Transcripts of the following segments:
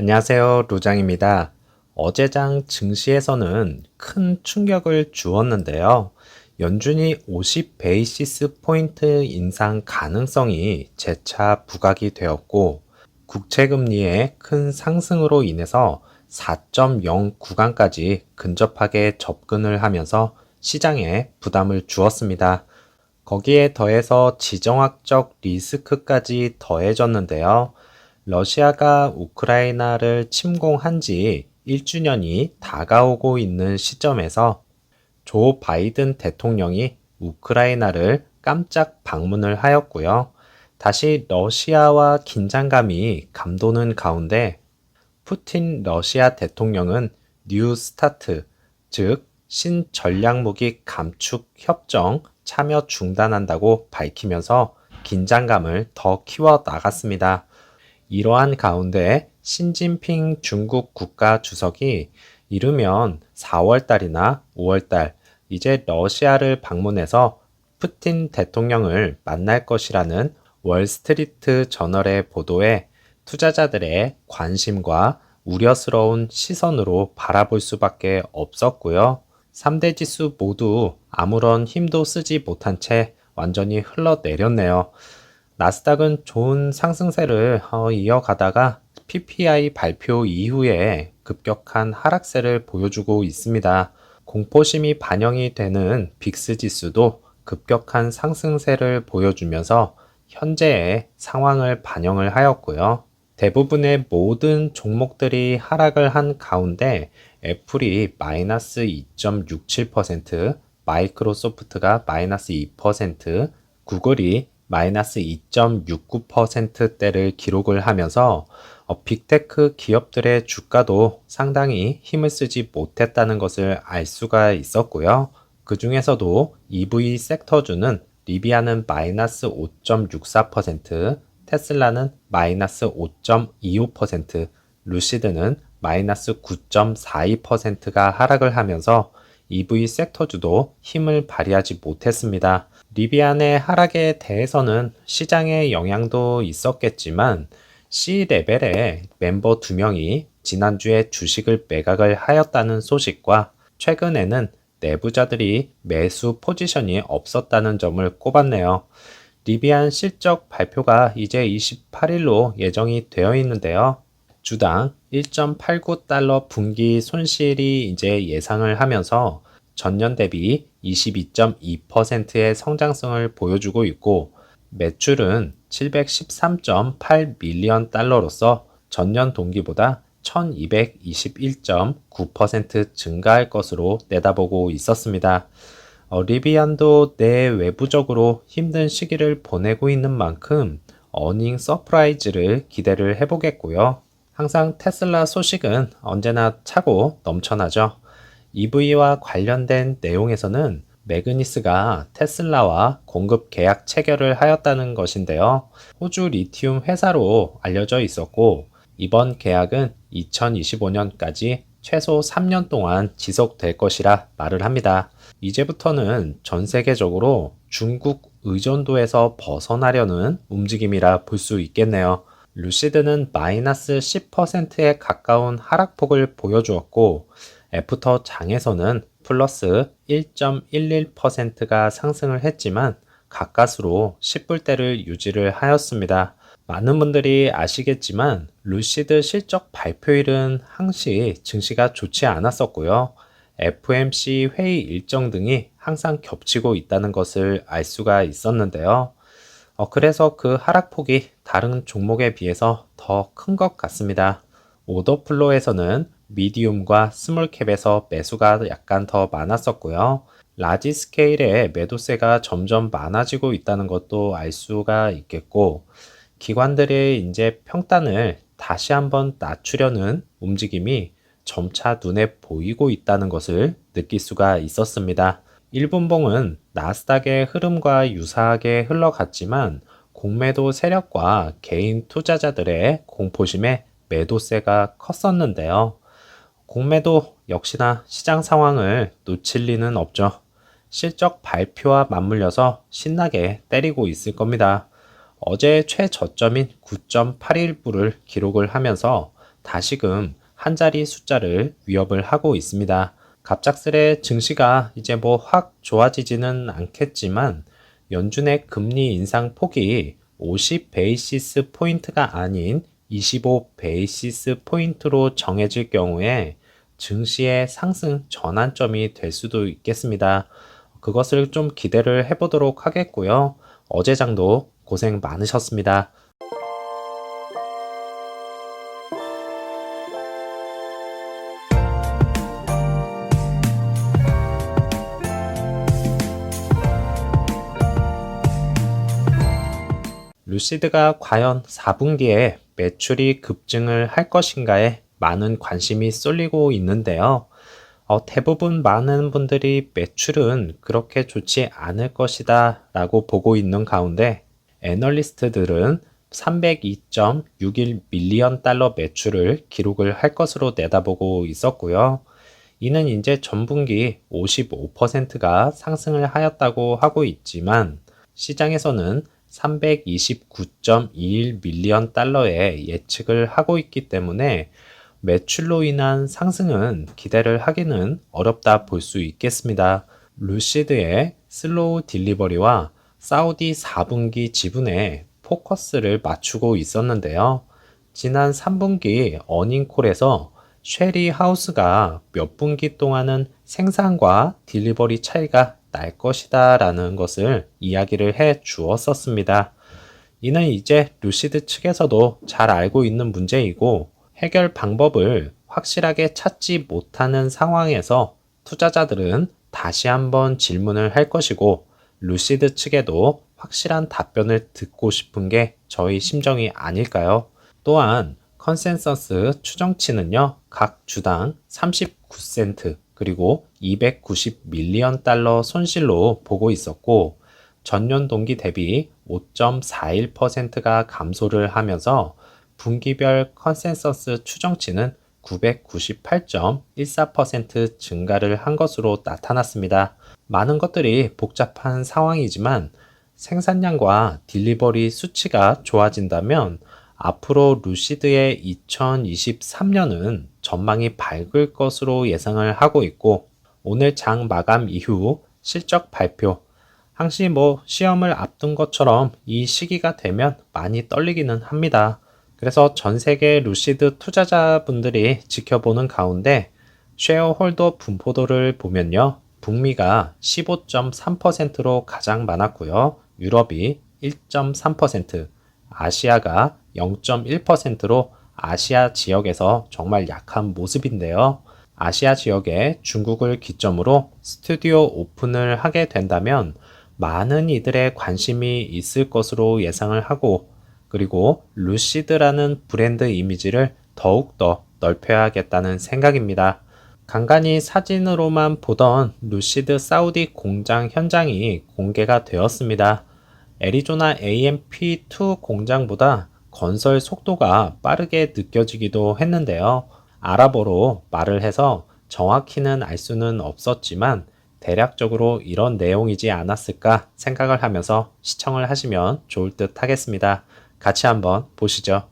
안녕하세요. 루장입니다. 어제장 증시에서는 큰 충격을 주었는데요. 연준이 50 베이시스 포인트 인상 가능성이 재차 부각이 되었고, 국채금리의 큰 상승으로 인해서 4.0 구간까지 근접하게 접근을 하면서 시장에 부담을 주었습니다. 거기에 더해서 지정학적 리스크까지 더해졌는데요. 러시아가 우크라이나를 침공한 지 1주년이 다가오고 있는 시점에서 조 바이든 대통령이 우크라이나를 깜짝 방문을 하였고요. 다시 러시아와 긴장감이 감도는 가운데 푸틴 러시아 대통령은 뉴 스타트, 즉 신전략무기 감축 협정 참여 중단한다고 밝히면서 긴장감을 더 키워 나갔습니다. 이러한 가운데 신진핑 중국 국가 주석이 이르면 4월달이나 5월달 이제 러시아를 방문해서 푸틴 대통령을 만날 것이라는 월스트리트 저널의 보도에 투자자들의 관심과 우려스러운 시선으로 바라볼 수밖에 없었고요. 3대 지수 모두 아무런 힘도 쓰지 못한 채 완전히 흘러내렸네요. 나스닥은 좋은 상승세를 이어가다가 PPI 발표 이후에 급격한 하락세를 보여주고 있습니다. 공포심이 반영이 되는 빅스 지수도 급격한 상승세를 보여주면서 현재의 상황을 반영을 하였고요. 대부분의 모든 종목들이 하락을 한 가운데 애플이 마이너스 2.67%, 마이크로소프트가 마이너스 2%, 구글이 마이너스 2.69%대를 기록을 하면서 빅테크 기업들의 주가도 상당히 힘을 쓰지 못했다는 것을 알 수가 있었고요. 그 중에서도 EV 섹터주는 리비아는 마이너스 5.64%, 테슬라는 마이너스 5.25%, 루시드는 마이너스 9.42%가 하락을 하면서 EV 섹터주도 힘을 발휘하지 못했습니다. 리비안의 하락에 대해서는 시장의 영향도 있었겠지만 C레벨의 멤버 2명이 지난주에 주식을 매각을 하였다는 소식과 최근에는 내부자들이 매수 포지션이 없었다는 점을 꼽았네요. 리비안 실적 발표가 이제 28일로 예정이 되어 있는데요. 주당 1.89달러 분기 손실이 이제 예상을 하면서 전년 대비 22.2%의 성장성을 보여주고 있고 매출은 713.8 밀리언 달러로서 전년 동기보다 1221.9% 증가할 것으로 내다보고 있었습니다. 리비안도 내외부적으로 힘든 시기를 보내고 있는 만큼 어닝 서프라이즈를 기대를 해보겠고요. 항상 테슬라 소식은 언제나 차고 넘쳐나죠. EV와 관련된 내용에서는 매그니스가 테슬라와 공급 계약 체결을 하였다는 것인데요. 호주 리튬 회사로 알려져 있었고 이번 계약은 2025년까지 최소 3년 동안 지속될 것이라 말을 합니다. 이제부터는 전 세계적으로 중국 의존도에서 벗어나려는 움직임이라 볼 수 있겠네요. 루시드는 마이너스 10%에 가까운 하락폭을 보여주었고 애프터 장에서는 플러스 1.11%가 상승을 했지만 가까스로 10불대를 유지를 하였습니다. 많은 분들이 아시겠지만 루시드 실적 발표일은 항시 증시가 좋지 않았었고요. FMC 회의 일정 등이 항상 겹치고 있다는 것을 알 수가 있었는데요. 그래서 그 하락폭이 다른 종목에 비해서 더 큰 것 같습니다. 오더플로에서는 미디움과 스몰캡에서 매수가 약간 더 많았었고요. 라지 스케일의 매도세가 점점 많아지고 있다는 것도 알 수가 있겠고, 기관들의 이제 평단을 다시 한번 낮추려는 움직임이 점차 눈에 보이고 있다는 것을 느낄 수가 있었습니다. 1분봉은 나스닥의 흐름과 유사하게 흘러갔지만 공매도 세력과 개인 투자자들의 공포심에 매도세가 컸었는데요. 공매도 역시나 시장 상황을 놓칠 리는 없죠. 실적 발표와 맞물려서 신나게 때리고 있을 겁니다. 어제 최저점인 9.81불을 기록을 하면서 다시금 한 자리 숫자를 위협을 하고 있습니다. 갑작스레 증시가 이제 뭐 확 좋아지지는 않겠지만 연준의 금리 인상 폭이 50 베이시스 포인트가 아닌 25 베이시스 포인트로 정해질 경우에 증시의 상승 전환점이 될 수도 있겠습니다. 그것을 좀 기대를 해보도록 하겠고요. 어제 장도 고생 많으셨습니다. 루시드가 과연 4분기에 매출이 급증을 할 것인가에 많은 관심이 쏠리고 있는데요. 대부분 많은 분들이 매출은 그렇게 좋지 않을 것이다 라고 보고 있는 가운데 애널리스트들은 302.61 밀리언 달러 매출을 기록을 할 것으로 내다보고 있었고요. 이는 이제 전분기 55%가 상승을 하였다고 하고 있지만 시장에서는 329.21 밀리언 달러의 예측을 하고 있기 때문에 매출로 인한 상승은 기대를 하기는 어렵다 볼 수 있겠습니다. 루시드의 슬로우 딜리버리와 사우디 4분기 지분에 포커스를 맞추고 있었는데요. 지난 3분기 어닝콜에서 쉐리 하우스가 몇 분기 동안은 생산과 딜리버리 차이가 날 것이다 라는 것을 이야기를 해 주었었습니다. 이는 이제 루시드 측에서도 잘 알고 있는 문제이고 해결 방법을 확실하게 찾지 못하는 상황에서 투자자들은 다시 한번 질문을 할 것이고 루시드 측에도 확실한 답변을 듣고 싶은 게 저희 심정이 아닐까요? 또한 컨센서스 추정치는요, 각 주당 39센트 그리고 290 밀리언 달러 손실로 보고 있었고 전년 동기 대비 5.41%가 감소를 하면서 분기별 컨센서스 추정치는 998.14% 증가를 한 것으로 나타났습니다. 많은 것들이 복잡한 상황이지만 생산량과 딜리버리 수치가 좋아진다면 앞으로 루시드의 2023년은 전망이 밝을 것으로 예상을 하고 있고 오늘 장 마감 이후 실적 발표 항시 시험을 앞둔 것처럼 이 시기가 되면 많이 떨리기는 합니다. 그래서 전 세계 루시드 투자자분들이 지켜보는 가운데 쉐어홀더 분포도를 보면요. 북미가 15.3%로 가장 많았고요. 유럽이 1.3%, 아시아가 0.1%로 아시아 지역에서 정말 약한 모습인데요. 아시아 지역에 중국을 기점으로 스튜디오 오픈을 하게 된다면 많은 이들의 관심이 있을 것으로 예상을 하고 그리고 루시드라는 브랜드 이미지를 더욱더 넓혀야겠다는 생각입니다. 간간히 사진으로만 보던 루시드 사우디 공장 현장이 공개가 되었습니다. 애리조나 AMP2 공장보다 건설 속도가 빠르게 느껴지기도 했는데요. 아랍어로 말을 해서 정확히는 알 수는 없었지만 대략적으로 이런 내용이지 않았을까 생각을 하면서 시청을 하시면 좋을 듯 하겠습니다. 같이 한번 보시죠.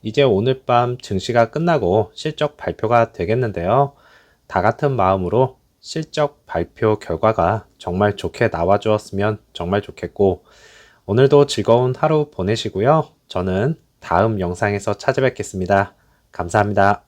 이제 오늘 밤 증시가 끝나고 실적 발표가 되겠는데요. 다 같은 마음으로 실적 발표 결과가 정말 좋게 나와 주었으면 정말 좋겠고 오늘도 즐거운 하루 보내시고요. 저는 다음 영상에서 찾아뵙겠습니다. 감사합니다.